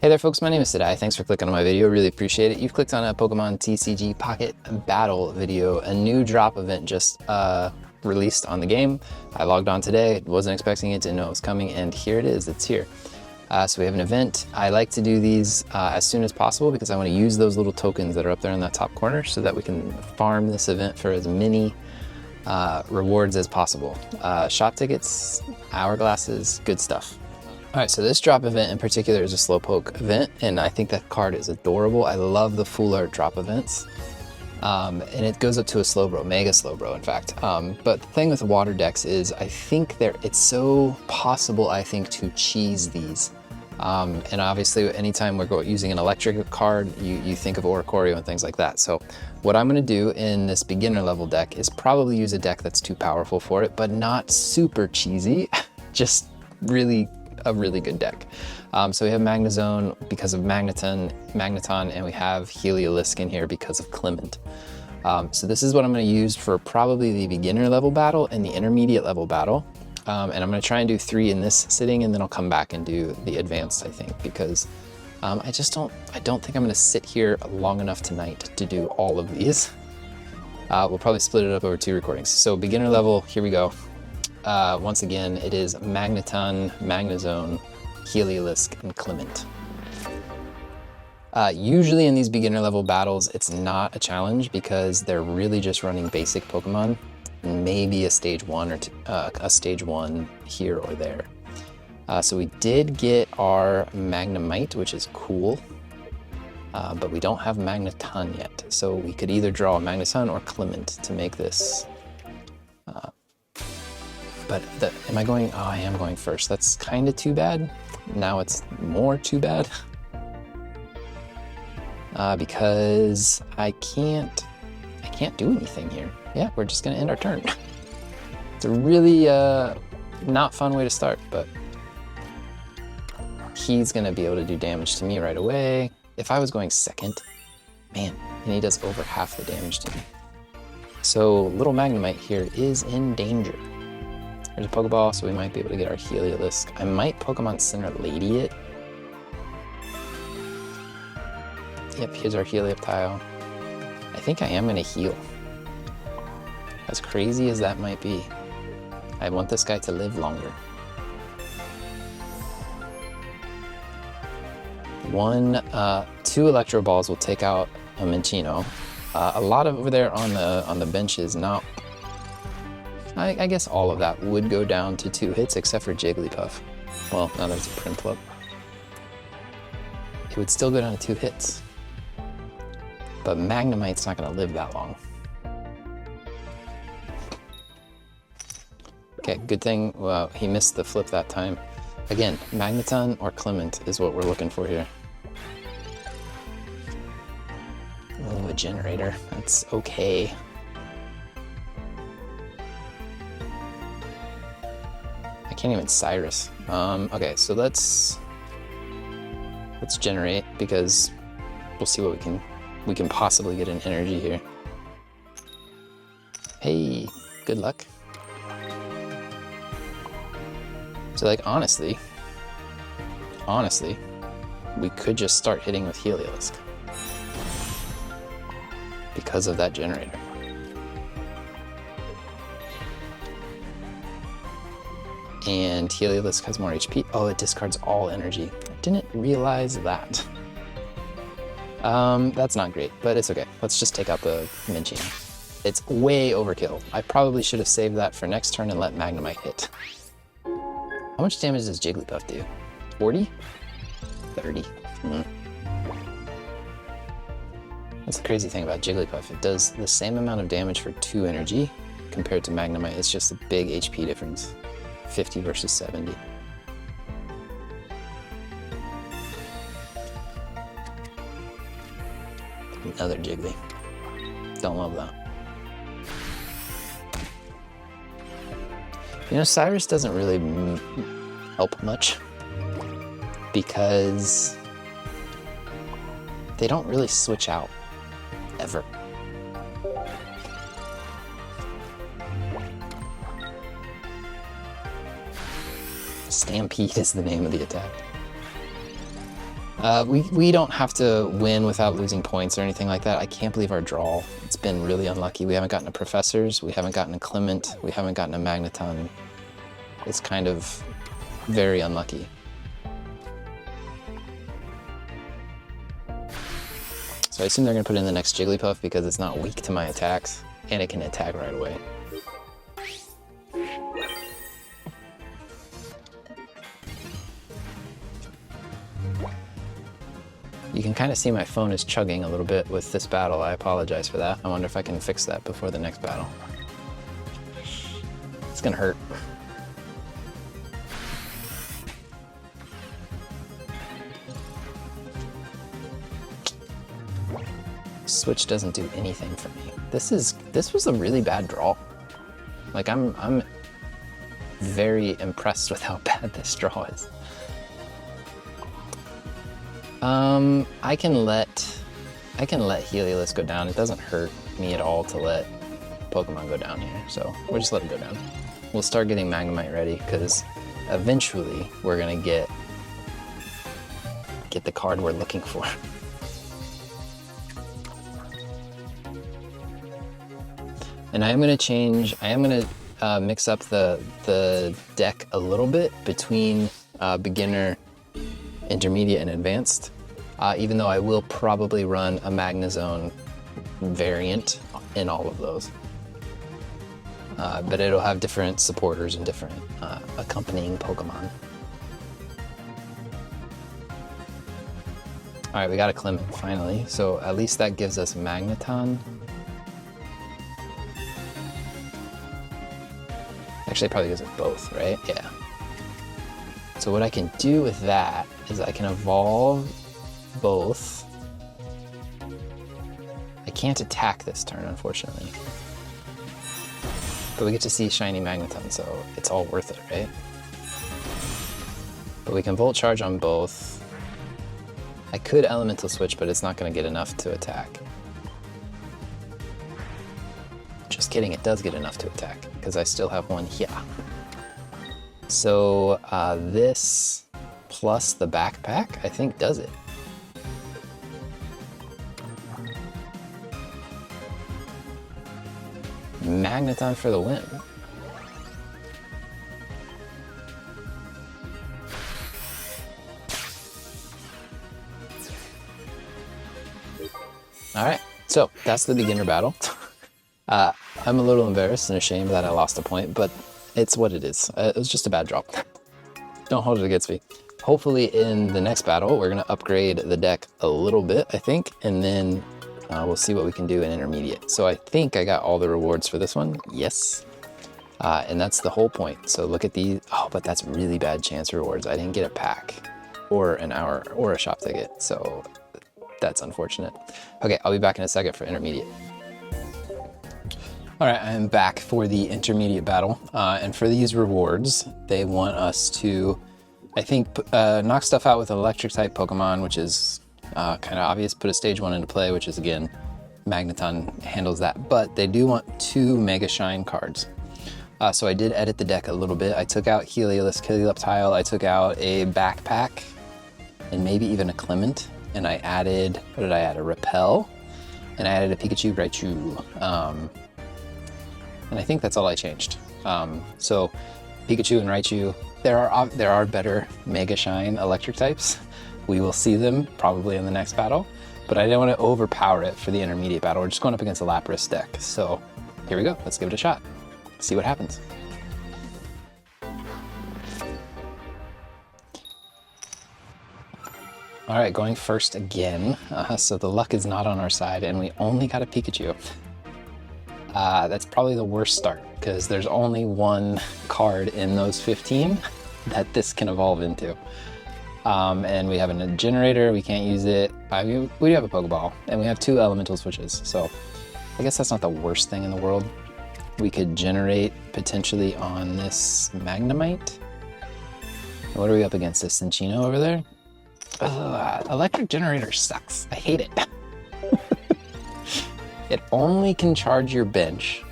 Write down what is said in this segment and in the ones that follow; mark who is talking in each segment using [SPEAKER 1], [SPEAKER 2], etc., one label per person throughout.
[SPEAKER 1] Hey there folks, my name is Sadai. Thanks for clicking on my video, really appreciate it. You've clicked on a Pokemon TCG Pocket Battle video, a new drop event just released on the game. I logged on today, wasn't expecting it, didn't know it was coming, and here it is, it's here. So we have an event. I like to do these as soon as possible because I want to use those little tokens that are up there in that top corner so that we can farm this event for as many rewards as possible. Shop tickets, hourglasses, good stuff. All right, so this drop event in particular is a Slowpoke event, and I think that card is adorable. I love the full art drop events. And it goes up to a Slowbro, Mega Slowbro, in fact. But the thing with the water decks is I think it's so possible, I think, to cheese these. And obviously, anytime we're using an electric card, you think of Oricorio and things like that. So what I'm gonna do in this beginner level deck is probably use a deck that's too powerful for it, but not super cheesy, just a really good deck. So we have Magnezone because of Magneton, and we have Heliolisk in here because of Clement. So this is what I'm going to use for probably the beginner level battle and the intermediate level battle. And I'm going to try and do 3 in this sitting, and then I'll come back and do the advanced, I think, because I don't think I'm going to sit here long enough tonight to do all of these. We'll probably split it up over 2 recordings. So beginner level, here we go. Once again, it is Magneton, Magnezone, Heliolisk, and Clement. Usually in these beginner level battles, it's not a challenge because they're really just running basic Pokemon, maybe a stage 1 or a stage 1 here or there. So we did get our Magnemite, which is cool, but we don't have Magneton yet. So we could either draw Magneton or Clement to make this. But am I going? Oh, I am going first. That's kind of too bad. Now it's more too bad. Because I can't do anything here. Yeah, we're just gonna end our turn. It's a really not fun way to start, but he's gonna be able to do damage to me right away. If I was going second, man, and he does over half the damage to me. So little Magnemite here is in danger. There's a Pokeball, so we might be able to get our Heliolisk. I might Pokemon Center Lady it. Yep, here's our Helioptile. I think I am gonna heal. As crazy as that might be, I want this guy to live longer. 2 Electro Balls will take out a Minccino. A lot over there on the benches, not. I guess all of that would go down to 2 hits except for Jigglypuff. Well, now there's a Prinplup. It would still go down to 2 hits. But Magnemite's not gonna live that long. Okay, good thing, well, he missed the flip that time. Again, Magneton or Clement is what we're looking for here. Oh, a generator, that's okay. I can't even Cyrus. Okay, so let's generate because we'll see what we can possibly get an energy here. Hey, good luck. So like honestly, we could just start hitting with Heliolisk because of that generator. And Heliolisk has more HP. Oh, it discards all energy. I didn't realize that. That's not great, but it's okay. Let's just take out the Minccino. It's way overkill. I probably should have saved that for next turn and let Magnemite hit. How much damage does Jigglypuff do? 40? 30. That's the crazy thing about Jigglypuff. It does the same amount of damage for 2 energy compared to Magnemite. It's just a big HP difference. 50 versus 70. Another Jiggly. Don't love that. You know, Cyrus doesn't really help much because they don't really switch out ever. Stampede is the name of the attack. We don't have to win without losing points or anything like that. I can't believe our draw. It's been really unlucky. We haven't gotten a Professors, we haven't gotten a Clement, we haven't gotten a Magneton. It's kind of very unlucky. So I assume they're gonna put in the next Jigglypuff because it's not weak to my attacks, and it can attack right away. You can kind of see my phone is chugging a little bit with this battle. I apologize for that. I wonder if I can fix that before the next battle. It's gonna hurt. Switch doesn't do anything for me. This was a really bad draw. Like I'm very impressed with how bad this draw is. I can let Heliolisk go down. It doesn't hurt me at all to let Pokemon go down here, so we'll just let it go down. We'll start getting Magnemite ready because eventually we're gonna get the card we're looking for. And I am gonna mix up the deck a little bit between beginner, intermediate, and advanced. Even though I will probably run a Magnezone variant in all of those. But it'll have different supporters and different accompanying Pokemon. All right, we got a Clement finally. So at least that gives us Magneton. Actually, it probably gives us both, right? Yeah. So what I can do with that is I can evolve both. I can't attack this turn, unfortunately. But we get to see shiny Magneton, so it's all worth it, right? But we can Volt Charge on both. I could Elemental Switch, but it's not going to get enough to attack. Just kidding, it does get enough to attack, because I still have one here. So this plus the backpack, I think, does it. Magneton for the win. All right, so that's the beginner battle. I'm a little embarrassed and ashamed that I lost a point, but it's what it is. It was just a bad draw. Don't hold it against me. Hopefully in the next battle, we're gonna upgrade the deck a little bit, I think, and then we'll see what we can do in intermediate. So I think I got all the rewards for this one, yes. And that's the whole point. So look at these, oh, but that's really bad chance rewards. I didn't get a pack or an hour or a shop ticket, so that's unfortunate. Okay, I'll be back in a second for intermediate. All right, I'm back for the intermediate battle. And for these rewards, they want us to, I think, knock stuff out with an electric type Pokemon, which is kind of obvious. Put a stage 1 into play, which is, again, Magneton handles that. But they do want 2 Mega Shine cards. So I did edit the deck a little bit. I took out Heliolisk, Helioptile, I took out a Backpack, and maybe even a Clement. And I added, what did I add? A Repel, and I added a Pikachu, Raichu. And I think that's all I changed. So Pikachu and Raichu, there are better Mega Shine electric types. We will see them probably in the next battle, but I didn't want to overpower it for the intermediate battle. We're just going up against a Lapras deck. So here we go, let's give it a shot. See what happens. All right, going first again. So the luck is not on our side and we only got a Pikachu. That's probably the worst start because there's only one card in those 15 that this can evolve into. And we have a generator, we can't use it. We do have a Pokeball and we have 2 elemental switches. So I guess that's not the worst thing in the world. We could generate potentially on this Magnemite. What are we up against? This Cinccino over there? Ugh, electric generator sucks. I hate it. It only can charge your bench.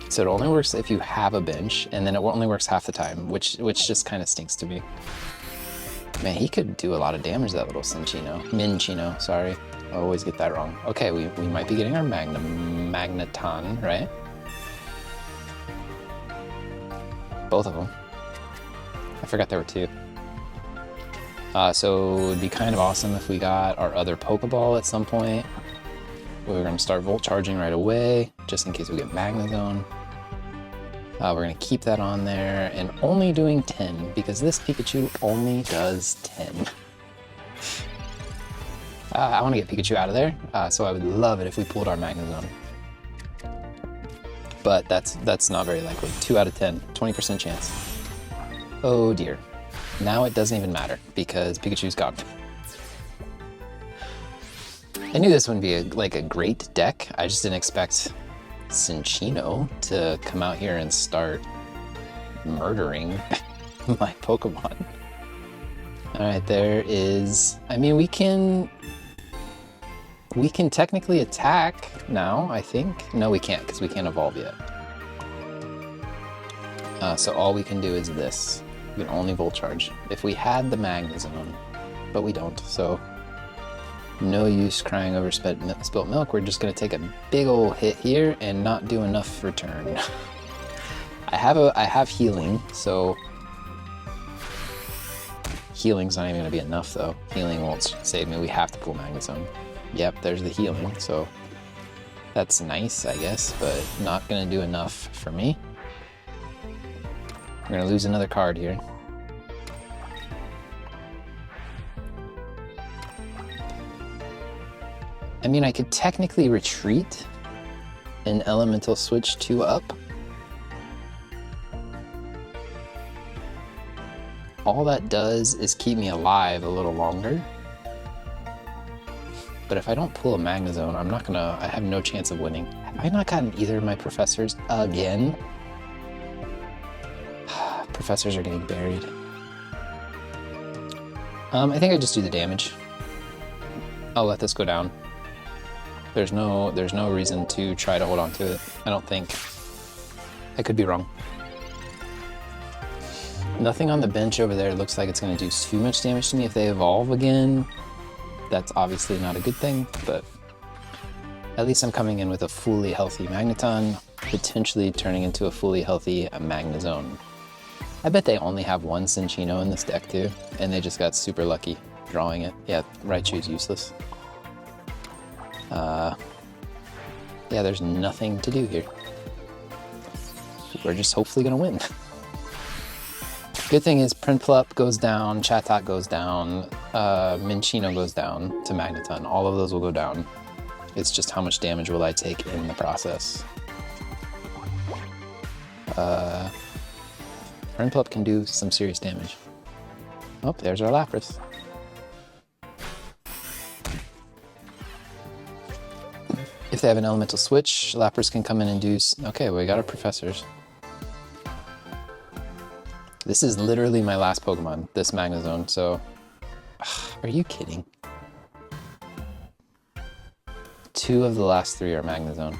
[SPEAKER 1] So it only works if you have a bench, and then it only works half the time, which just kind of stinks to me. Man, he could do a lot of damage, that little Minchino, sorry. I always get that wrong. Okay, we might be getting our Magneton, right? Both of them. I forgot there were two. So it would be kind of awesome if we got our other Pokeball at some point. We're going to start Volt Charging right away, just in case we get Magnezone. We're going to keep that on there, and only doing 10, because this Pikachu only does 10. I want to get Pikachu out of there, so I would love it if we pulled our Magnezone. But that's not very likely. 2 out of 10, 20% chance. Oh dear. Now it doesn't even matter, because Pikachu's gone. I knew this wouldn't be like a great deck. I just didn't expect Cinccino to come out here and start murdering my Pokemon. Alright, there is... I mean, we can technically attack now, I think. No, we can't, because we can't evolve yet. So all we can do is this. We can only Volt Charge. If we had the Magnezone, but we don't, so no use crying over spilt milk. We're just going to take a big old hit here and not do enough return. I have healing, so healing's not even going to be enough though. Healing won't save me. We have to pull Magnezone. Yep, there's the healing, so that's nice, I guess, but not going to do enough for me. We're going to lose another card here. I mean, I could technically retreat an elemental switch 2 up. All that does is keep me alive a little longer. But if I don't pull a Magnezone, I have no chance of winning. Have I not gotten either of my professors again? Professors are getting buried. I think I just do the damage. I'll let this go down. There's no reason to try to hold on to it. I don't think. I could be wrong. Nothing on the bench over there looks like it's going to do too much damage to me if they evolve again. That's obviously not a good thing, but at least I'm coming in with a fully healthy Magneton, potentially turning into a fully healthy Magnezone. I bet they only have one Cinccino in this deck too, and they just got super lucky drawing it. Yeah, Raichu's useless. Yeah, there's nothing to do here. We're just hopefully gonna win. Good thing is Prinplup goes down, Chatot goes down, Minchino goes down to Magneton. All of those will go down. It's just how much damage will I take in the process. Prinplup can do some serious damage. Oh, there's our Lapras. If they have an elemental switch, Lapras can come in and do... Okay, we got our professors. This is literally my last Pokemon, this Magnezone, so... Are you kidding? 2 of the last 3 are Magnezone.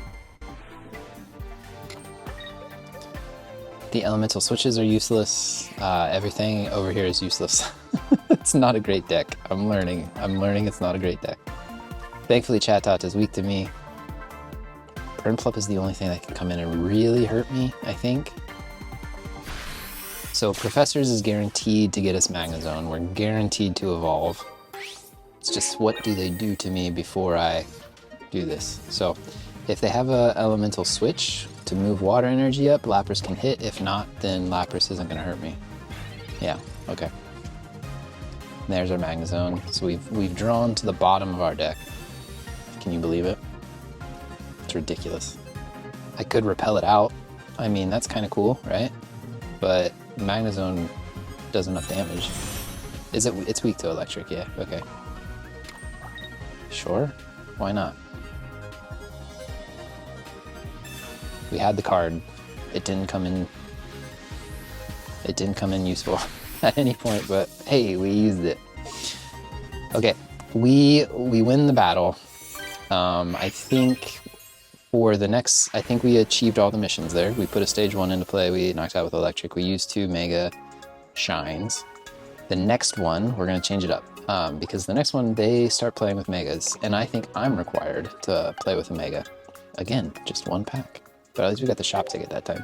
[SPEAKER 1] The elemental switches are useless. Everything over here is useless. It's not a great deck. I'm learning it's not a great deck. Thankfully, Chatot is weak to me. Prinplup is the only thing that can come in and really hurt me, I think. So Professors is guaranteed to get us Magnezone. We're guaranteed to evolve. It's just what do they do to me before I do this? So if they have a elemental switch to move water energy up, Lapras can hit. If not, then Lapras isn't going to hurt me. Yeah, okay. There's our Magnezone. So we've drawn to the bottom of our deck. Can you believe it? It's ridiculous. I could repel it out. I mean, that's kind of cool, right? But Magnezone does enough damage. It's weak to electric, yeah, okay. Sure, why not? We had the card. It didn't come in useful at any point, but hey, we used it. Okay, we win the battle. I think for the next, I think we achieved all the missions there. We put a stage 1 into play, we knocked out with electric. We used 2 Mega Shines. The next one, we're gonna change it up because the next one, they start playing with Megas, and I think I'm required to play with a Mega. Again, just one pack, but at least we got the shop ticket that time.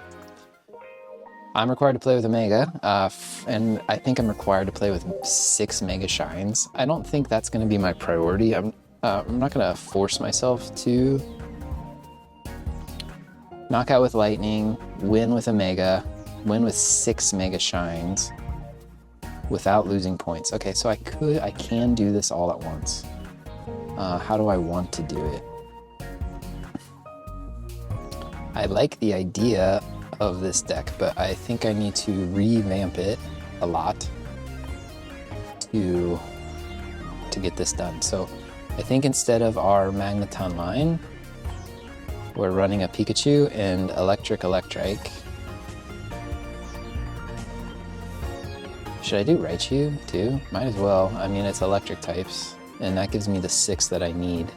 [SPEAKER 1] I'm required to play with a Mega, and I think I'm required to play with 6 Mega Shines. I don't think that's gonna be my priority. I'm not gonna force myself to knock out with Lightning, win with a Mega, win with 6 Mega Shines without losing points. Okay, so I can do this all at once. How do I want to do it? I like the idea of this deck, but I think I need to revamp it a lot to get this done. So I think instead of our Magneton line, we're running a Pikachu and Electrike. Should I do Raichu too? Might as well. I mean, it's electric types, and that gives me the 6 that I need.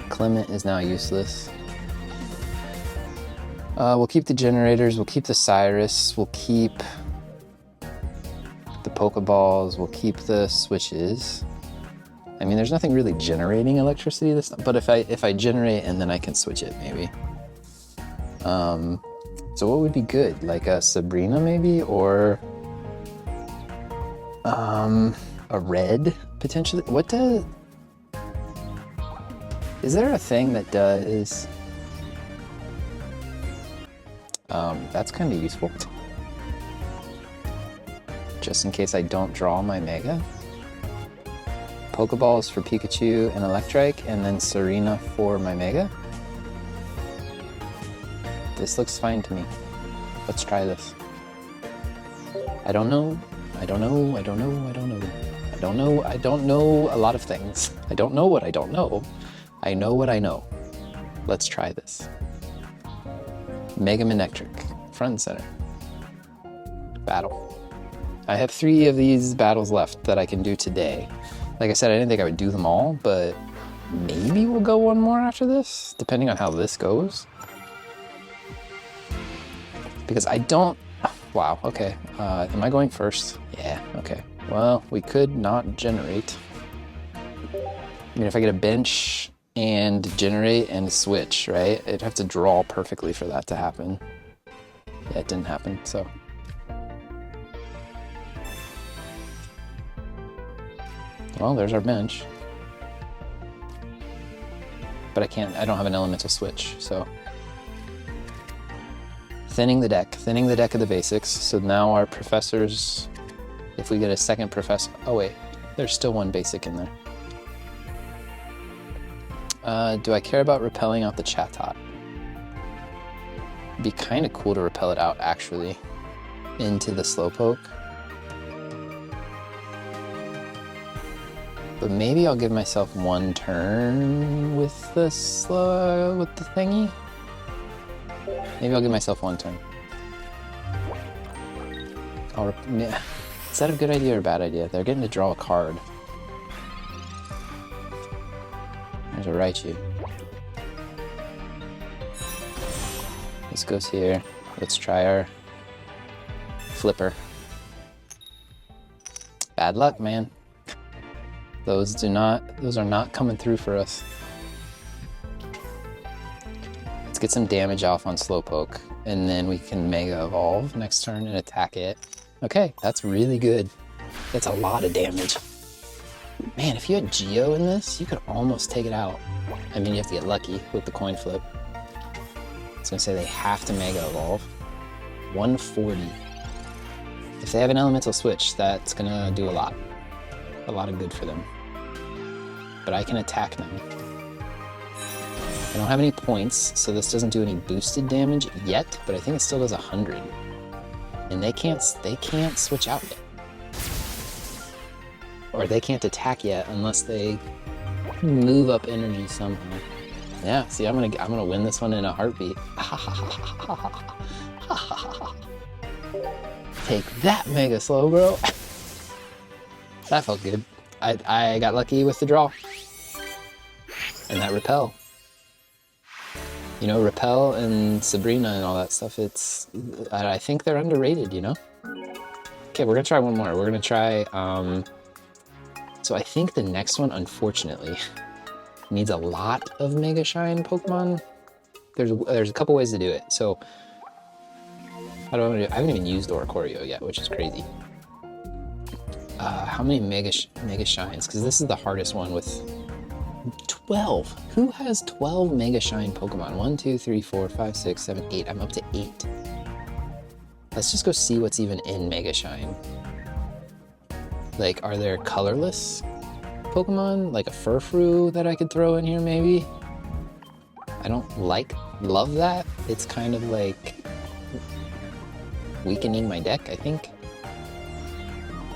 [SPEAKER 1] Clement is now useless. We'll keep the generators, we'll keep the Cyrus, we'll keep the Pokeballs, we'll keep the switches. I mean, there's nothing really generating electricity this time, but if I generate and then I can switch it, maybe. So what would be good? Like a Sabrina maybe, or a red potentially? Is there a thing that does? That's kind of useful. Just in case I don't draw my Mega. Pokeballs for Pikachu and Electrike, and then Serena for my Mega. This looks fine to me. Let's try this. I don't know a lot of things. I don't know what I don't know. I know what I know. Let's try this. Mega Manectric, front and center. Battle. I have 3 of these battles left that I can do today. Like I said, I didn't think I would do them all, but maybe we'll go one more after this, depending on how this goes. Because I don't... Wow, okay. Am I going first? Yeah, okay. Well, we could not generate. I mean, if I get a bench and generate and switch, right? I'd have to draw perfectly for that to happen. Yeah, it didn't happen, so. Well, there's our bench. But I don't have an elemental switch, so. Thinning the deck of the basics. So now our professors, if we get a second professor, oh wait, there's still one basic in there. Do I care about repelling out the Chatot? It'd be kind of cool to repel it out, actually, into the Slowpoke. But maybe I'll give myself one turn with the thingy. Maybe I'll give myself one turn. Is that a good idea or a bad idea? They're getting to draw a card. There's a Raichu. This goes here. Let's try our Flipper. Bad luck, man. Those are not coming through for us. Let's get some damage off on Slowpoke, and then we can Mega Evolve next turn and attack it. Okay, that's really good. That's a lot of damage. Man, if you had Geo in this, you could almost take it out. I mean, you have to get lucky with the coin flip. I was gonna say they have to Mega Evolve. 140. If they have an elemental switch, that's gonna do a lot of good for them. But I can attack now. I don't have any points, so this doesn't do any boosted damage yet, but I think it still does 100. And they can't switch out yet. Or they can't attack yet unless they move up energy somehow. Yeah, see, I'm gonna win this one in a heartbeat. Take that, Mega Slowbro. That felt good. I got lucky with the draw. And that repel. You know, repel and Sabrina and all that stuff, I think they're underrated, you know? Okay, we're gonna try one more. We're gonna try, so I think the next one, unfortunately, needs a lot of Mega Shine Pokemon. There's a couple ways to do it. So, how do I want to do it? I haven't even used Oricorio yet, which is crazy. How many Mega Shines? Because this is the hardest one with 12. Who has 12 Mega Shine Pokemon? 1, 2, 3, 4, 5, 6, 7, 8. I'm up to 8. Let's just go see what's even in Mega Shine. Like, are there colorless Pokemon? Like a Furfrou that I could throw in here, maybe? I don't love that. It's kind of like weakening my deck, I think.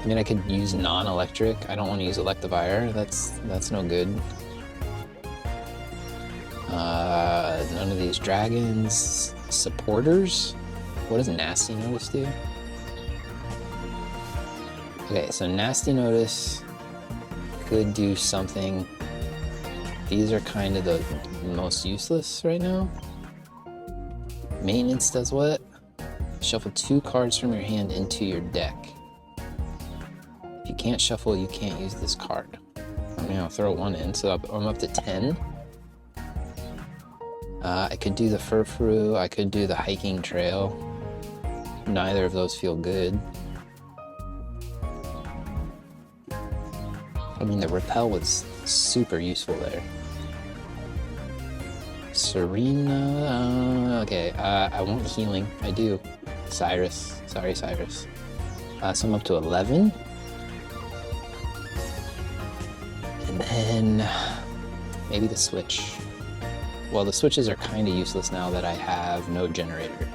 [SPEAKER 1] I mean, I could use non-electric. I don't want to use Electivire. That's no good. None of these dragons. Supporters? What does Nasty Notice do? Okay, so Nasty Notice could do something. These are kind of the most useless right now. Maintenance does what? Shuffle 2 cards from your hand into your deck. If you can't shuffle, you can't use this card. I mean, I'll throw 1 in, so I'm up to 10. I could do the Furfrou, I could do the Hiking Trail. Neither of those feel good. I mean, the Repel was super useful there. Serena, okay, I want healing, I do. Cyrus, sorry Cyrus. So I'm up to 11. And then maybe the switch. Well, the switches are kind of useless now that I have no generator.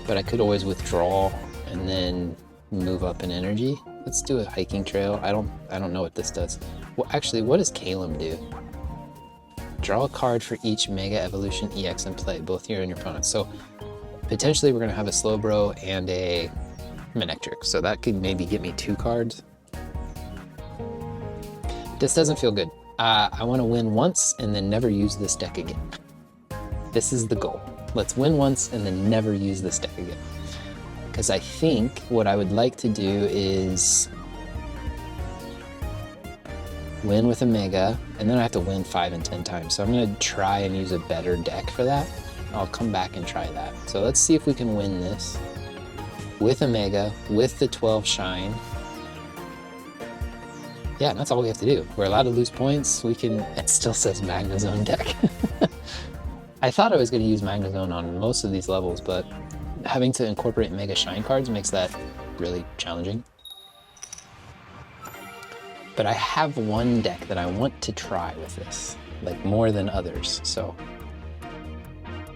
[SPEAKER 1] But I could always withdraw and then move up in energy. Let's do a Hiking Trail. I don't know what this does. Well, actually, what does Calum do? Draw a card for each Mega Evolution EX in play, both you and your opponent. So potentially we're gonna have a Slowbro and a Manectric. So that could maybe get me 2 cards. This doesn't feel good. I want to win once and then never use this deck again. This is the goal. Let's win once and then never use this deck again. Because I think what I would like to do is win with a Mega, and then I have to win 5 and 10 times. So I'm going to try and use a better deck for that. I'll come back and try that. So let's see if we can win this with a Mega, with the 12 Shine. Yeah, and that's all we have to do. We're allowed to lose points. We can, it still says Magnezone deck. I thought I was going to use Magnezone on most of these levels, but having to incorporate Mega Shine cards makes that really challenging. But I have one deck that I want to try with this, like more than others, so.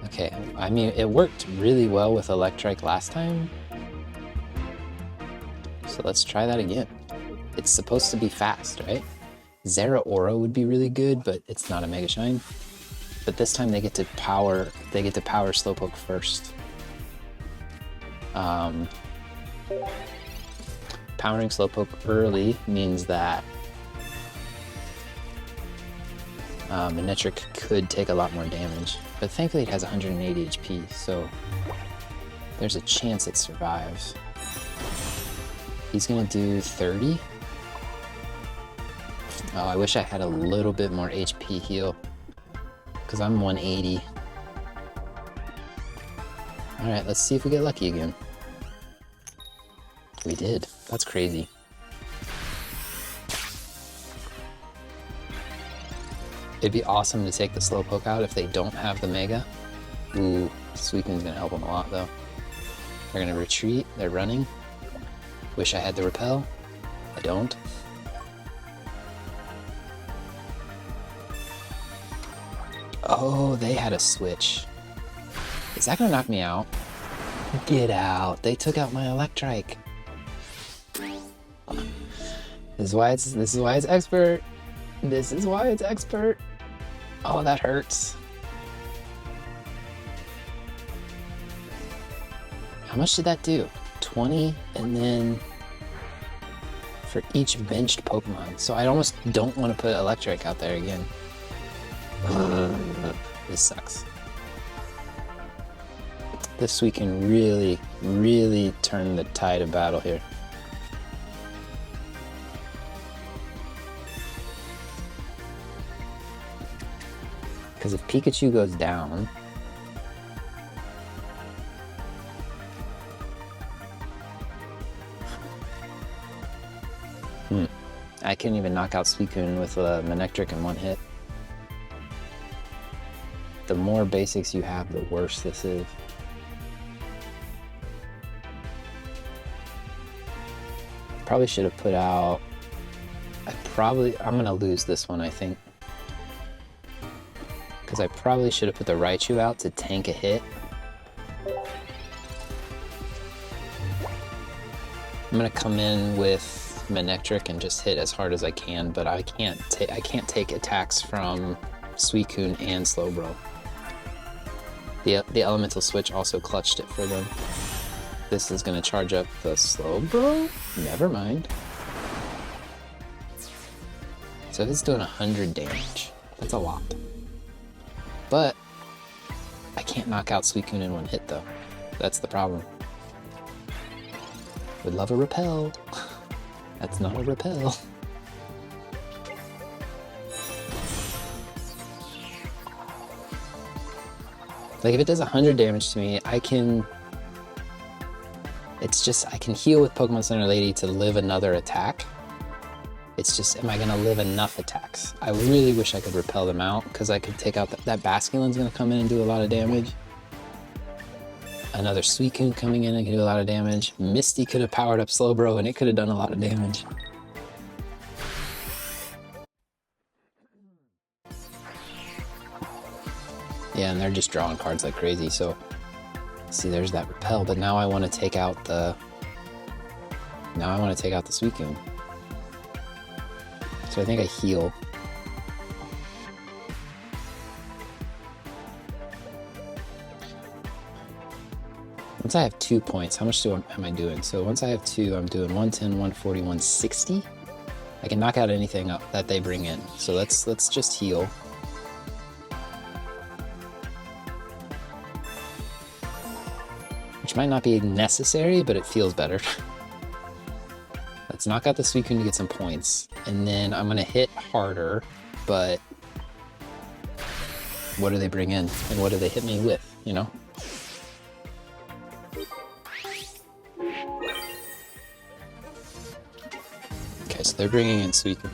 [SPEAKER 1] Okay, I mean, it worked really well with Electrike last time. So let's try that again. It's supposed to be fast, right? Zeraora would be really good, but it's not a Mega Shine. But this time they get to power Slowpoke first. Powering Slowpoke early means that Manectric could take a lot more damage, but thankfully it has 180 HP, so there's a chance it survives. He's gonna do 30. Oh, I wish I had a little bit more HP heal, because I'm 180. All right, let's see if we get lucky again. We did. That's crazy. It'd be awesome to take the Slowpoke out if they don't have the Mega. Ooh, Suicune's gonna help them a lot though. They're gonna retreat, they're running. Wish I had the Repel. I don't. Oh, they had a switch. Is that gonna knock me out? Get out. They took out my Electrike. This is why it's expert. This is why it's expert. Oh, that hurts. How much did that do? 20, and then for each benched Pokemon. So I almost don't want to put Electrike out there again. This sucks. This we can really, really turn the tide of battle here. Because if Pikachu goes down, I can't even knock out Suicune with a Manectric in one hit. The more basics you have, the worse this is. Probably should have put out... I'm gonna lose this one, I think. Because I probably should have put the Raichu out to tank a hit. I'm gonna come in with Manectric and just hit as hard as I can, but I can't take attacks from Suicune and Slowbro. The elemental switch also clutched it for them. This is gonna charge up the Slowbro? Never mind. So it's doing 100 damage. That's a lot. But I can't knock out Suicune in one hit though. That's the problem. Would love a repel. That's not a repel. Like if it does 100 damage to me, I can... It's just, I can heal with Pokemon Center Lady to live another attack. It's just, am I gonna live enough attacks? I really wish I could repel them out, because I could take out that Basculin's gonna come in and do a lot of damage. Another Suicune coming in and can do a lot of damage. Misty could have powered up Slowbro and it could have done a lot of damage. Yeah, and they're just drawing cards like crazy, so... See, there's that repel, but now I want to take out the... Now I want to take out the Suicune. So I think I heal. Once I have 2 points, how much am I doing? So once I have 2, I'm doing 110, 140, 160. I can knock out anything up that they bring in. So let's just heal. Which might not be necessary, but it feels better. Let's knock out the Suicune to get some points. And then I'm gonna hit harder, but what do they bring in? And what do they hit me with, you know? Okay, so they're bringing in Suicune.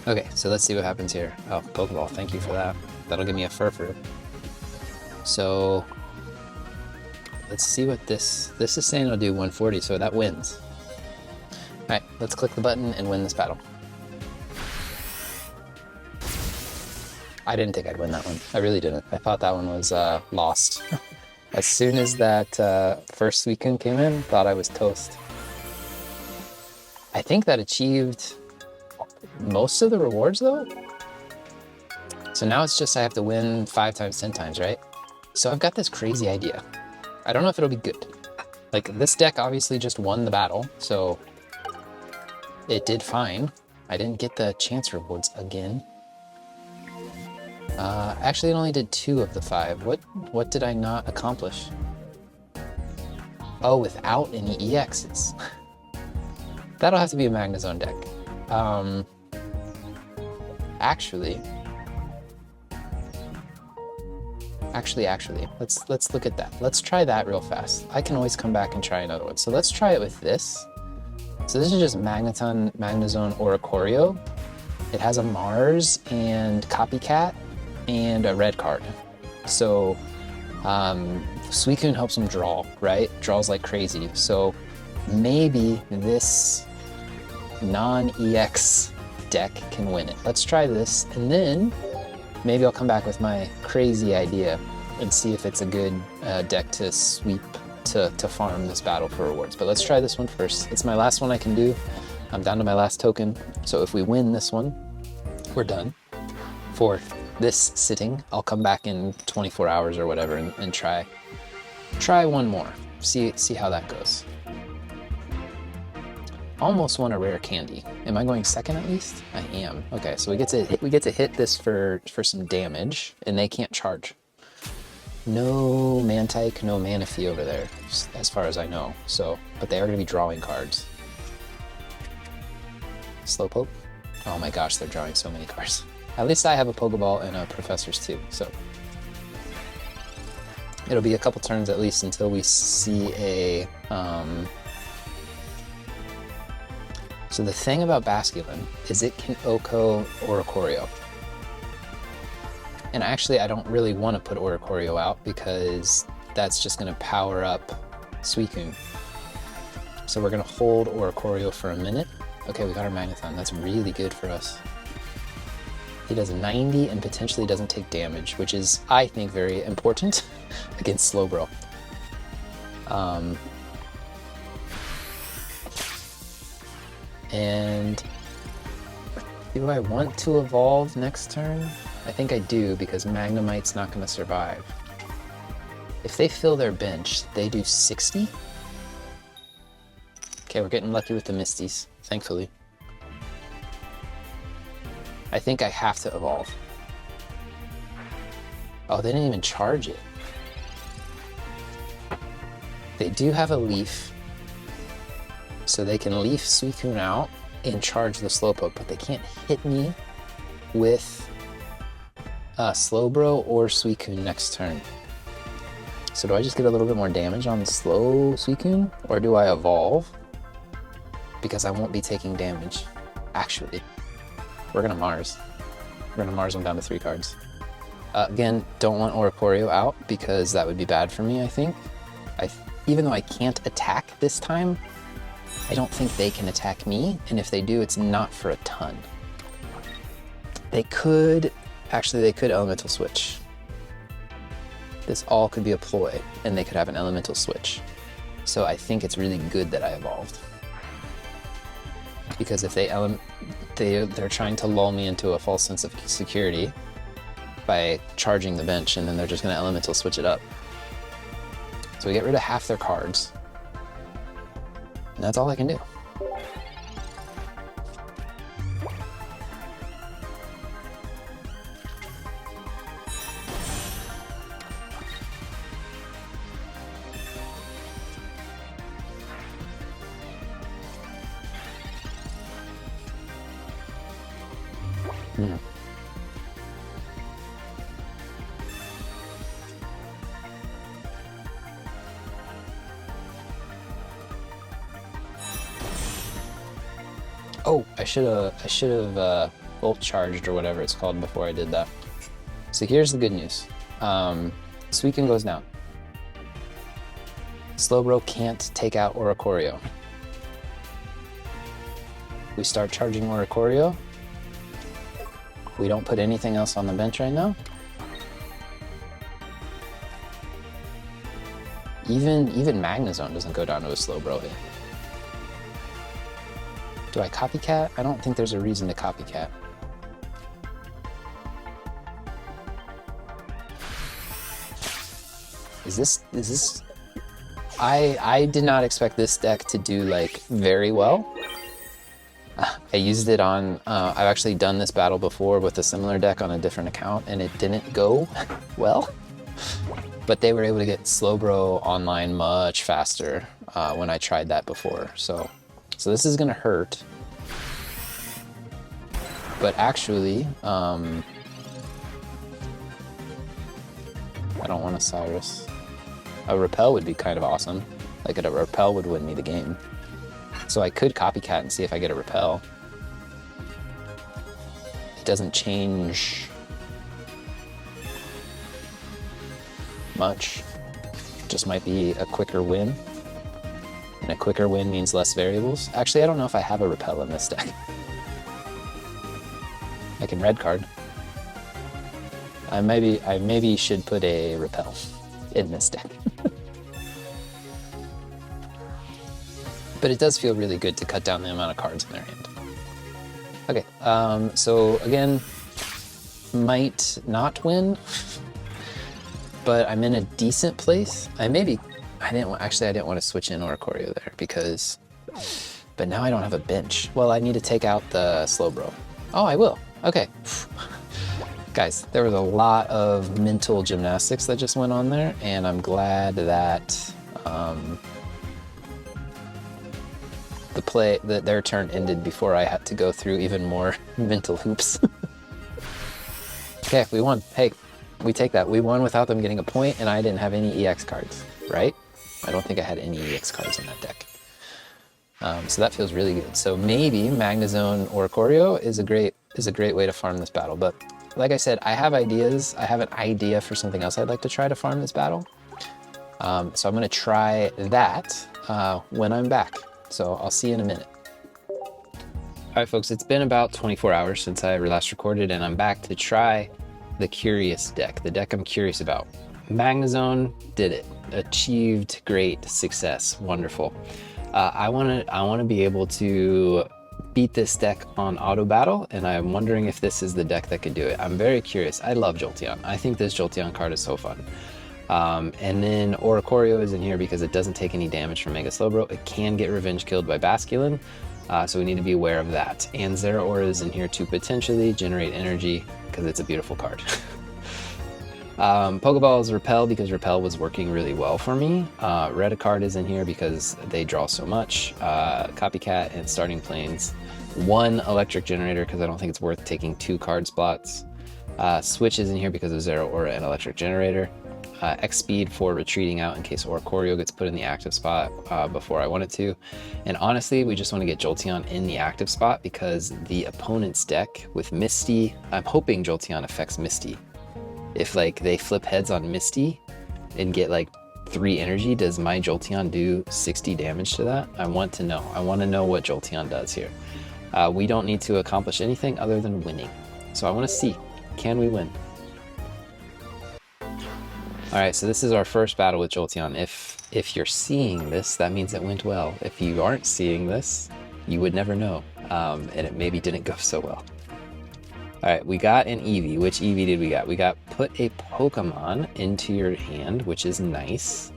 [SPEAKER 1] Okay, so let's see what happens here. Oh, Pokeball, thank you for that. That'll give me a Furfur. So, let's see what this is saying it'll do 140, so that wins. Alright, let's click the button and win this battle. I didn't think I'd win that one. I really didn't. I thought that one was lost. As soon as that first Suicune came in, thought I was toast. I think that achieved most of the rewards though. So now it's just I have to win 5 times, 10 times, right? So I've got this crazy idea. I don't know if it'll be good. Like this deck obviously just won the battle, so it did fine. I didn't get the chance rewards again. Actually, it only did 2 of the 5. What did I not accomplish? Oh, without any EXs. That'll have to be a Magnezone deck. Actually, let's look at that. Let's try that real fast. I can always come back and try another one. So let's try it with this. So this is just Magneton, Magnezone, Oricorio. It has a Mars and Copycat and a red card. So Suicune helps him draw, right? Draws like crazy. So maybe this non-EX deck can win it. Let's try this, and then maybe I'll come back with my crazy idea and see if it's a good deck to sweep to farm this battle for rewards. But let's try this one first. It's my last one I can do. I'm down to my last token. So if we win this one, we're done for this sitting. I'll come back in 24 hours or whatever and try one more. See how that goes. Almost want a rare candy. Am I going second at least? I am. Okay, so we get to hit this for some damage, and they can't charge. No Mantike, no Manaphy over there, as far as I know. So, but they are going to be drawing cards. Slowpoke. Oh my gosh, they're drawing so many cards. At least I have a Pokeball and a Professor's too, so it'll be a couple turns at least until we see a. So the thing about Basculin is it can Oko Oricorio. And actually I don't really want to put Oricorio out because that's just going to power up Suicune. So we're going to hold Oricorio for a minute. Okay, we got our Magneton. That's really good for us. He does 90 and potentially doesn't take damage, which is, I think, very important against Slowbro. And do I want to evolve next turn? I think I do, because Magnemite's not going to survive. If they fill their bench, they do 60? Okay, we're getting lucky with the Misties, thankfully. I think I have to evolve. Oh, they didn't even charge it. They do have a Leaf, so they can Leaf Suicune out and charge the Slowpoke, but they can't hit me with Slowbro or Suicune next turn. So do I just get a little bit more damage on the slow Suicune, or do I evolve? Because I won't be taking damage. Actually, we're gonna Mars. We're gonna Mars them down to 3 cards. Again, don't want Oricorio out because that would be bad for me, I think. Even though I can't attack this time, I don't think they can attack me, and if they do, it's not for a ton. They could Elemental Switch. This all could be a ploy, and they could have an Elemental Switch. So I think it's really good that I evolved. Because if they're trying to lull me into a false sense of security by charging the bench, and then they're just gonna Elemental Switch it up. So we get rid of half their cards. And that's all I can do. Oh, I should have bolt charged or whatever it's called before I did that. So here's the good news. Suicune goes down. Slowbro can't take out Oricorio. We start charging Oricorio. We don't put anything else on the bench right now. Even Magnezone doesn't go down to a Slowbro hit. Do I copycat? I don't think there's a reason to copycat. Is this? I did not expect this deck to do like very well. I used it on, I've actually done this battle before with a similar deck on a different account, and it didn't go well. But they were able to get Slowbro online much faster when I tried that before. So this is gonna hurt. But actually, I don't want a Cyrus. A Repel would be kind of awesome. Like a Repel would win me the game. So I could copycat and see if I get a Repel. It doesn't change much. Just might be a quicker win. And a quicker win means less variables. Actually, I don't know if I have a Repel in this deck. I can red card. I maybe should put a Repel in this deck. But it does feel really good to cut down the amount of cards in their hand. Okay, so again, might not win, but I'm in a decent place. I didn't want to switch in Oricorio there because, but now I don't have a bench. Well, I need to take out the Slowbro. Oh, I will. Okay. Guys, there was a lot of mental gymnastics that just went on there, and I'm glad that their turn ended before I had to go through even more mental hoops. Okay, we won. Hey, we take that. We won without them getting a point, and I didn't have any EX cards, right? I don't think I had any EX cards in that deck. So that feels really good. So maybe Magnezone Oricorio is a great way to farm this battle. But like I said, I have ideas. I have an idea for something else I'd like to try to farm this battle. So I'm gonna try that when I'm back. So I'll see you in a minute. All right, folks, it's been about 24 hours since I last recorded, and I'm back to try the curious deck, the deck I'm curious about. Magnezone did it, achieved great success, wonderful. I want to be able to beat this deck on auto battle, and I'm wondering if this is the deck that could do it. I'm very curious. I love Jolteon. I think this Jolteon card is so fun. And then Oricorio is in here because it doesn't take any damage from Mega Slowbro. It can get revenge killed by Basculin, so we need to be aware of that. And Zeraora is in here to potentially generate energy because it's a beautiful card. Pokeball is Repel because Repel was working really well for me. Redicard is in here because they draw so much. Copycat and Starting Plains. 1 Electric Generator because I don't think it's worth taking 2 card spots. Switch is in here because of Zeraora and Electric Generator. X-Speed for retreating out in case Oricorio gets put in the active spot before I want it to. And honestly, we just want to get Jolteon in the active spot because the opponent's deck with Misty, I'm hoping Jolteon affects Misty. If like they flip heads on Misty and get like 3 energy, does my Jolteon do 60 damage to that? I want to know. I want to know what Jolteon does here. We don't need to accomplish anything other than winning. So I want to see, can we win? All right, so this is our first battle with Jolteon. If you're seeing this, that means it went well. If you aren't seeing this, you would never know, and it maybe didn't go so well. All right, we got an Eevee. Which Eevee did we got? We got put a Pokemon into your hand, which is nice.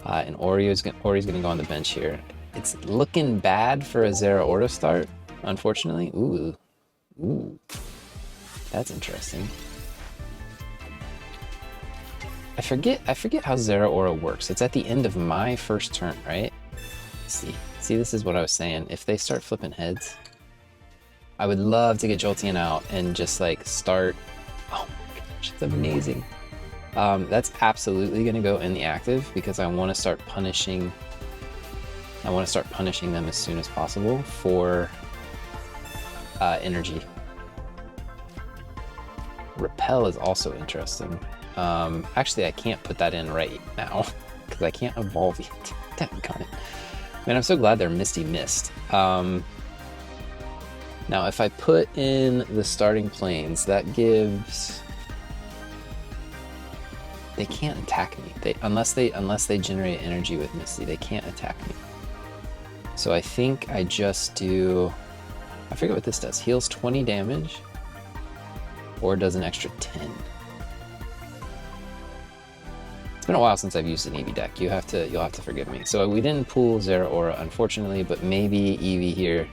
[SPEAKER 1] And Ori's gonna go on the bench here. It's looking bad for a Zeraora start, unfortunately. Ooh, that's interesting. I forget how Zeraora works. It's at the end of my first turn, right? Let's see, this is what I was saying. If they start flipping heads, I would love to get Jolteon out and just like start. Oh my gosh, it's amazing. That's absolutely gonna go in the active because I want to start punishing. I want to start punishing them as soon as possible for energy. Repel is also interesting. Actually, I can't put that in right now because I can't evolve yet. Got it. Man, I'm so glad they're Misty Mist. Now, if I put in the Starting Plains, that gives... They can't attack me. Unless they generate energy with Misty, they can't attack me. So I think I just do... I forget what this does. Heals 20 damage or does an extra 10. It's been a while since I've used an Eevee deck. You'll have to forgive me. So we didn't pull Zeraora, unfortunately, but maybe Eevee here.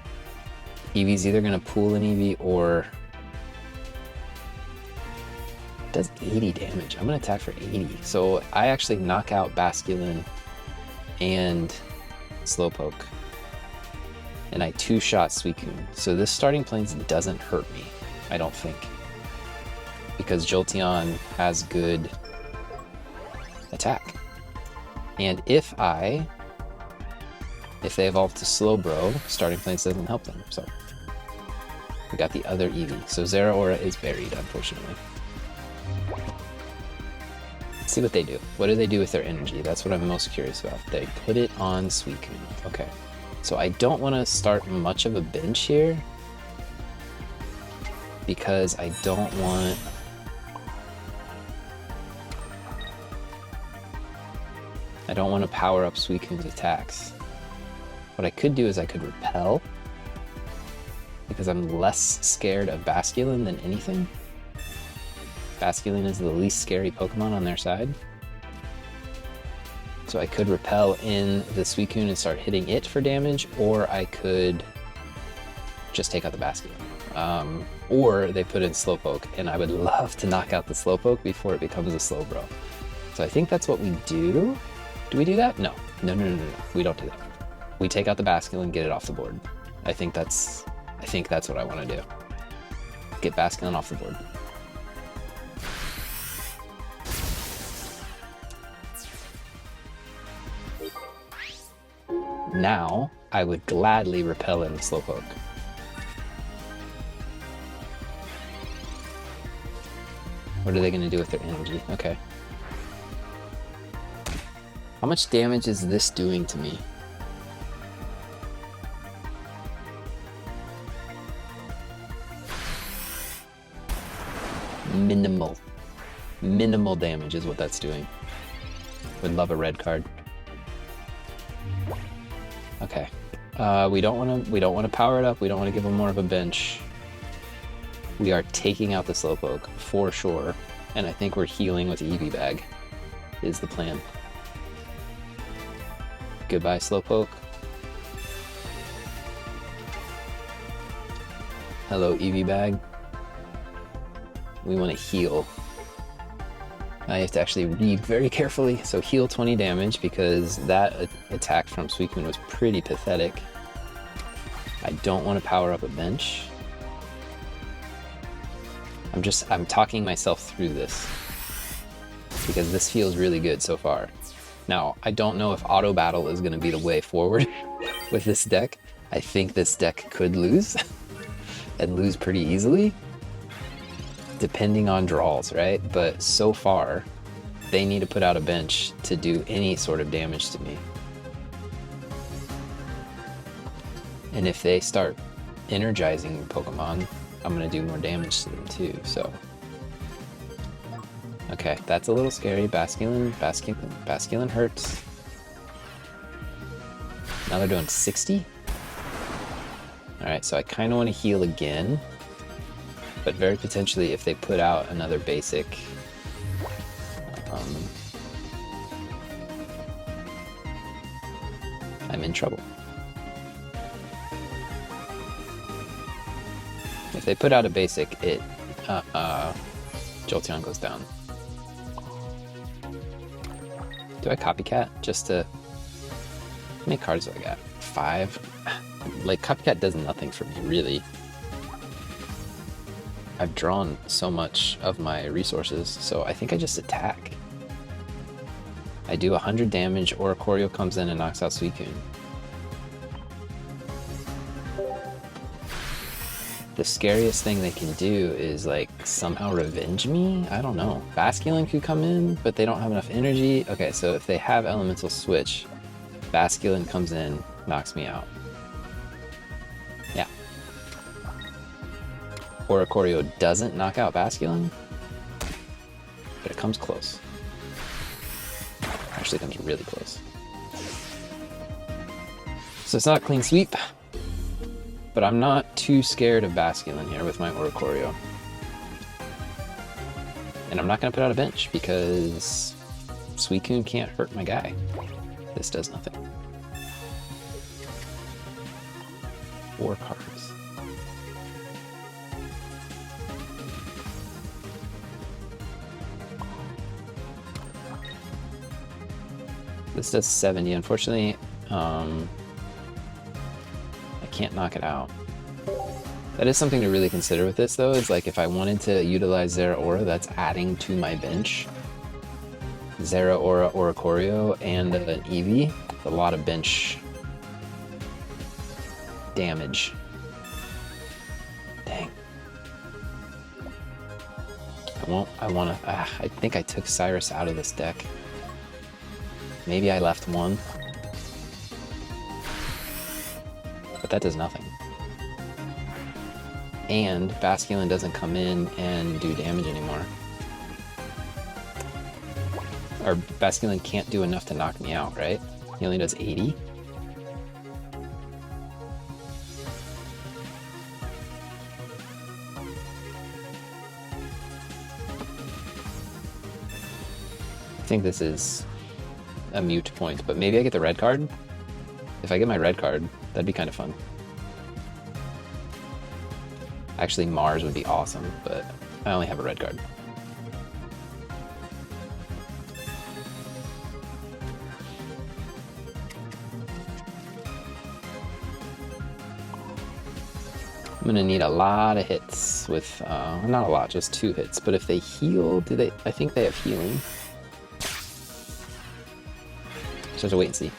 [SPEAKER 1] Eevee's either gonna pull an Eevee or it does 80 damage. I'm gonna attack for 80. So I actually knock out Basculin and Slowpoke. And I 2-shot Suicune. So this Starting Plains doesn't hurt me, I don't think. Because Jolteon has good attack. And if they evolve to Slowbro, Starting Plains doesn't help them. So we got the other Eevee. So Zeraora is buried, unfortunately. Let's see what they do. What do they do with their energy? That's what I'm most curious about. They put it on Suicune. Okay. So I don't want to start much of a bench here because I don't want... to power up Suicune's attacks. What I could do is I could Repel because I'm less scared of Basculin than anything. Basculin is the least scary Pokemon on their side. So I could repel in the Suicune and start hitting it for damage, or I could just take out the Basculin. Or they put in Slowpoke, and I would love to knock out the Slowpoke before it becomes a Slowbro. So I think that's what we do. Do we do that? No. No. We don't do that. We take out the Basculin and get it off the board. I think that's what I want to do. Get Basculin off the board. Now, I would gladly repel in the Slowpoke. What are they going to do with their energy? Okay. How much damage is this doing to me? Minimal. Minimal damage is what that's doing. Would love a red card. Okay. We don't want to power it up. We don't want to give them more of a bench. We are taking out the Slowpoke for sure, and I think we're healing with EV Bag is the plan. Goodbye, Slowpoke. Hello, EV Bag. We want to heal. I have to actually read very carefully. So heal 20 damage because that attack from Suicune was pretty pathetic. I don't want to power up a bench. I'm talking myself through this because this feels really good so far. Now, I don't know if auto battle is going to be the way forward with this deck. I think this deck could lose and lose pretty easily, depending on draws, right? But so far, they need to put out a bench to do any sort of damage to me. And if they start energizing Pokemon, I'm gonna do more damage to them too, so. Okay, that's a little scary. Basculin hurts. Now they're doing 60. All right, so I kind of want to heal again, but very potentially if they put out another basic, I'm in trouble. If they put out a basic, Jolteon goes down. Do I copycat just to... How many cards do I got? 5? Like, copycat does nothing for me, really. I've drawn so much of my resources, so I think I just attack. I do 100 damage, Oricorio comes in and knocks out Suicune. The scariest thing they can do is like somehow revenge me? I don't know. Basculin could come in, but they don't have enough energy. Okay, so if they have Elemental Switch, Basculin comes in, knocks me out. Yeah. Oricorio doesn't knock out Basculin, but it comes close. Actually comes really close. So it's not a clean sweep, but I'm not too scared of Basculin here with my Oricorio. And I'm not going to put out a bench because Suicune can't hurt my guy. This does nothing. 4 cards. This does 70. Unfortunately, I can't knock it out. That is something to really consider with this, though, is like if I wanted to utilize Zeraora, that's adding to my bench. Zeraora, Oricorio, and an Eevee. A lot of bench damage. Dang. I think I took Cyrus out of this deck. Maybe I left one. But that does nothing. And Basculin doesn't come in and do damage anymore. Or Basculin can't do enough to knock me out, right? He only does 80. think this is a mute point, but maybe I get the red card. If I get my red card, that'd be kind of fun. Actually, Mars would be awesome, but I only have a red card. I'm gonna need a lot of hits with, not a lot, just 2 hits. But if they heal, do they? I think they have healing. Just have to wait and see.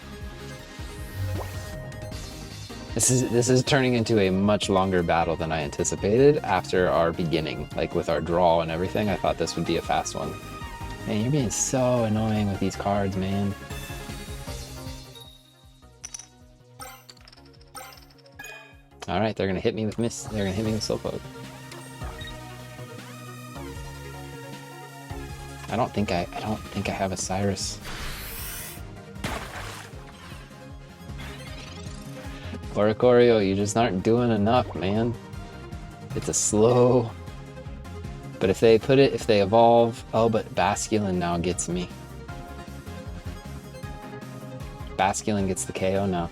[SPEAKER 1] This is turning into a much longer battle than I anticipated after our beginning. Like with our draw and everything, I thought this would be a fast one. Man, you're being so annoying with these cards, man. All right, they're gonna hit me with They're gonna hit me with Slowpoke. I don't think I have a Cyrus. Oricorio, you just aren't doing enough, man. It's a slow. But if they evolve, oh, but Basculin now gets me. Basculin gets the KO now.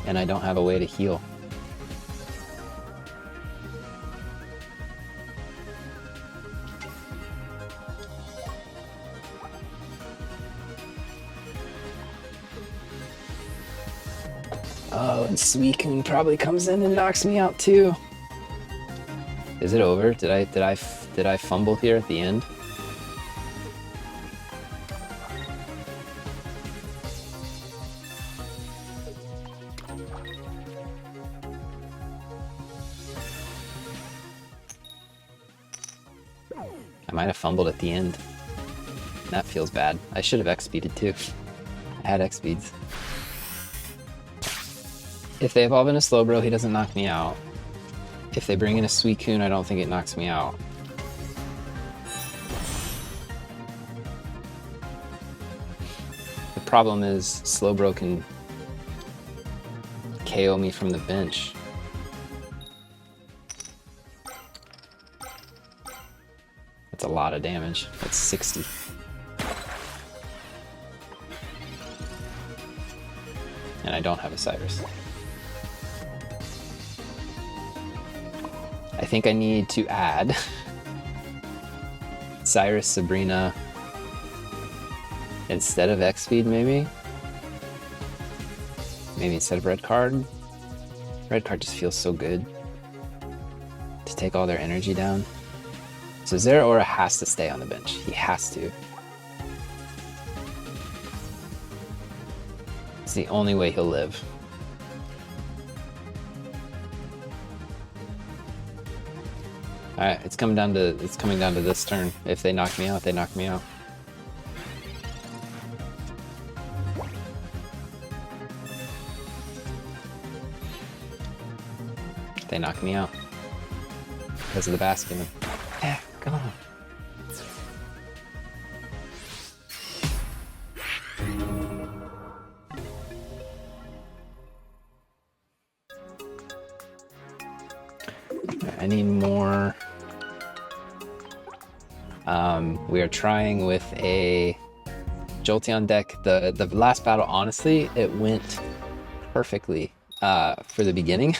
[SPEAKER 1] And I don't have a way to heal. Oh, and Suicune probably comes in and knocks me out too. Is it over? Did I fumble here at the end? I might have fumbled at the end. That feels bad. I should have X-speeded too. I had X-speeds. If they evolve in a Slowbro, he doesn't knock me out. If they bring in a Suicune, I don't think it knocks me out. The problem is Slowbro can KO me from the bench. That's a lot of damage. That's 60. And I don't have a Cyrus. I think I need to add Cyrus, Sabrina instead of X-Speed, maybe? Maybe instead of Red Card? Red Card just feels so good to take all their energy down. So Zeraora has to stay on the bench. He has to. It's the only way he'll live. Alright, it's coming down to this turn. If they knock me out, they knock me out. They knock me out. Because of the Basculin. Yeah, come on. I need more. We are trying with a Jolteon deck. The last battle, honestly, it went perfectly for the beginning,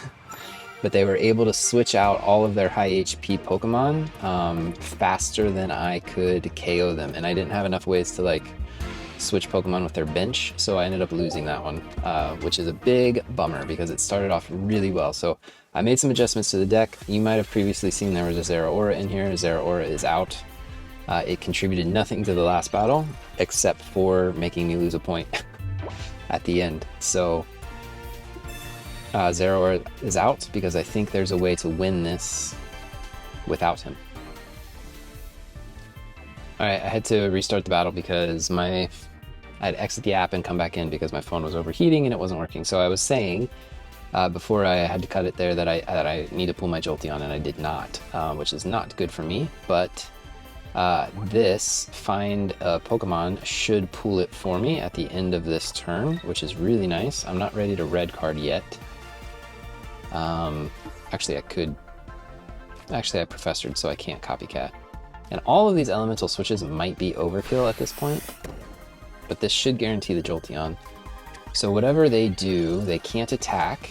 [SPEAKER 1] but they were able to switch out all of their high HP Pokemon faster than I could KO them, and I didn't have enough ways to like switch Pokemon with their bench, so I ended up losing that one, which is a big bummer because it started off really well. So I made some adjustments to the deck. You might have previously seen there was a Zeraora in here. Zeraora is out. It contributed nothing to the last battle except for making me lose a point at the end. So Zeraora is out because I think there's a way to win this without him. Alright, I had to restart the battle because I had to exit the app and come back in because my phone was overheating and it wasn't working. So I was saying before I had to cut it there that I need to pull my Jolteon, and I did not, which is not good for me, but this find a Pokemon should pull it for me at the end of this turn, which is really nice. I'm not ready to red card yet. Actually I could. Actually I professored, so I can't copycat. And all of these elemental switches might be overkill at this point, but this should guarantee the Jolteon. So whatever they do, they can't attack.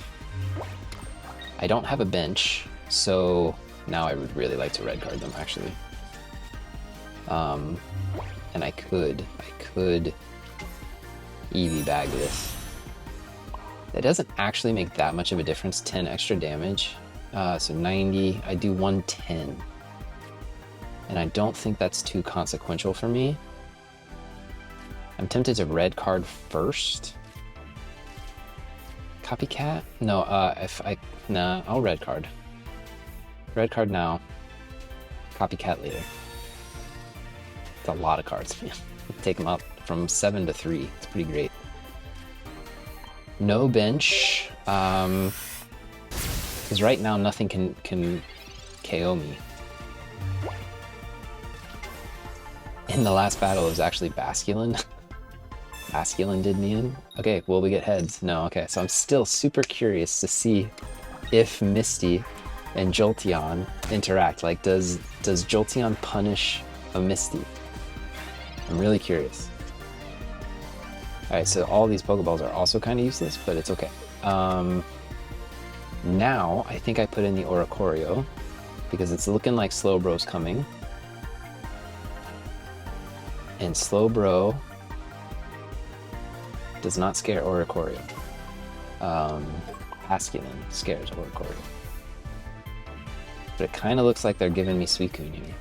[SPEAKER 1] I don't have a bench, so now I would really like to red card them, actually. And I could EV bag this. That doesn't actually make that much of a difference, 10 extra damage. So 90, I do 110. And I don't think that's too consequential for me. I'm tempted to red card first. Copycat? No, nah, I'll red card. Red card now. Copycat later. It's a lot of cards. Take them up from 7 to 3. It's pretty great. No bench. Because right now nothing can KO me. In the last battle, it was actually Basculin. Basculin did me in. Okay, will we get heads? No, okay. So I'm still super curious to see if Misty and Jolteon interact. Like, does Jolteon punish a Misty? I'm really curious. Alright, so all these Pokeballs are also kind of useless, but it's okay. Now, I think I put in the Oricorio, because it's looking like Slowbro's coming. And Slowbro does not scare Oricorio. Basculin scares Oricorio. But it kind of looks like they're giving me Suicune here.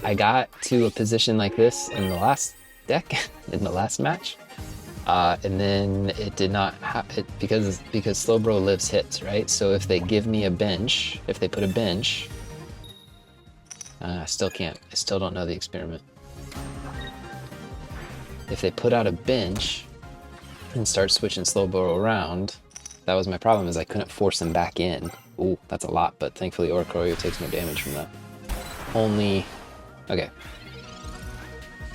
[SPEAKER 1] I got to a position like this in the last deck, in the last match, and then it did not happen because Slowbro lives hits, right? So if they give me a bench, if they put a bench, I still can't. I still don't know the experiment. If they put out a bench and start switching Slowbro around, that was my problem, is I couldn't force him back in. Ooh, that's a lot, but thankfully Oricorio takes no damage from that. Only... Okay.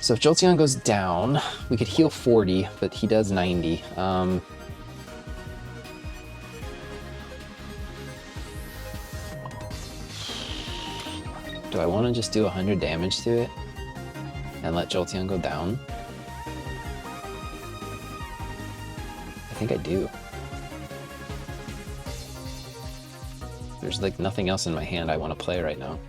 [SPEAKER 1] So if Jolteon goes down, we could heal 40, but he does 90. Do I want to just do 100 damage to it and let Jolteon go down? I think I do. There's like nothing else in my hand I want to play right now.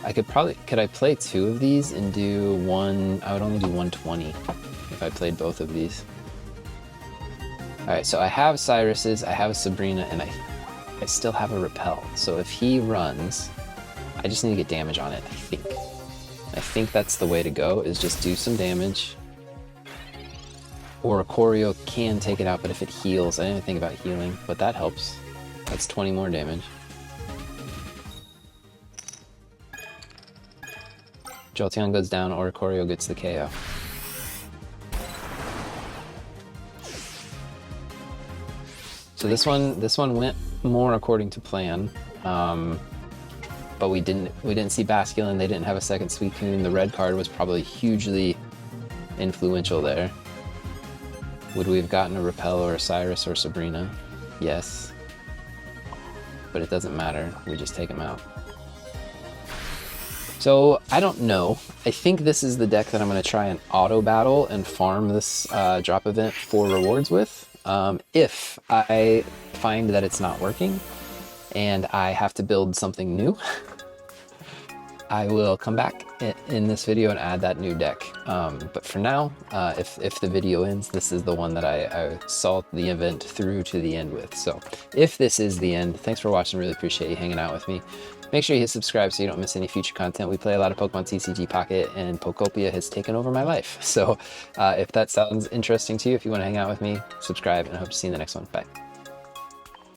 [SPEAKER 1] I could I play 2 of these and do one? I would only do 120 if I played both of these. Alright, so I have Cyrus's, I have a Sabrina, and I still have a Repel. So if he runs, I just need to get damage on it, I think. I think that's the way to go, is just do some damage. Or Oricorio can take it out, but if it heals, I didn't think about healing, but that helps. That's 20 more damage. Jolteon goes down, Oricorio gets the KO. So this one went more according to plan, but we didn't see Basculin. They didn't have a second Suicune. The red card was probably hugely influential there. Would we have gotten a Repel or a Cyrus or Sabrina? Yes, but it doesn't matter. We just take them out. So, I don't know. I think this is the deck that I'm going to try and auto battle and farm this drop event for rewards with. If I find that it's not working and I have to build something new, I will come back in this video and add that new deck. But for now, if the video ends, this is the one that I saw the event through to the end with. So if this is the end, thanks for watching. Really appreciate you hanging out with me. Make sure you hit subscribe so you don't miss any future content. We play a lot of Pokemon TCG Pocket, and Pokopia has taken over my life. So if that sounds interesting to you, if you want to hang out with me, subscribe, and I hope to see you in the next one. Bye.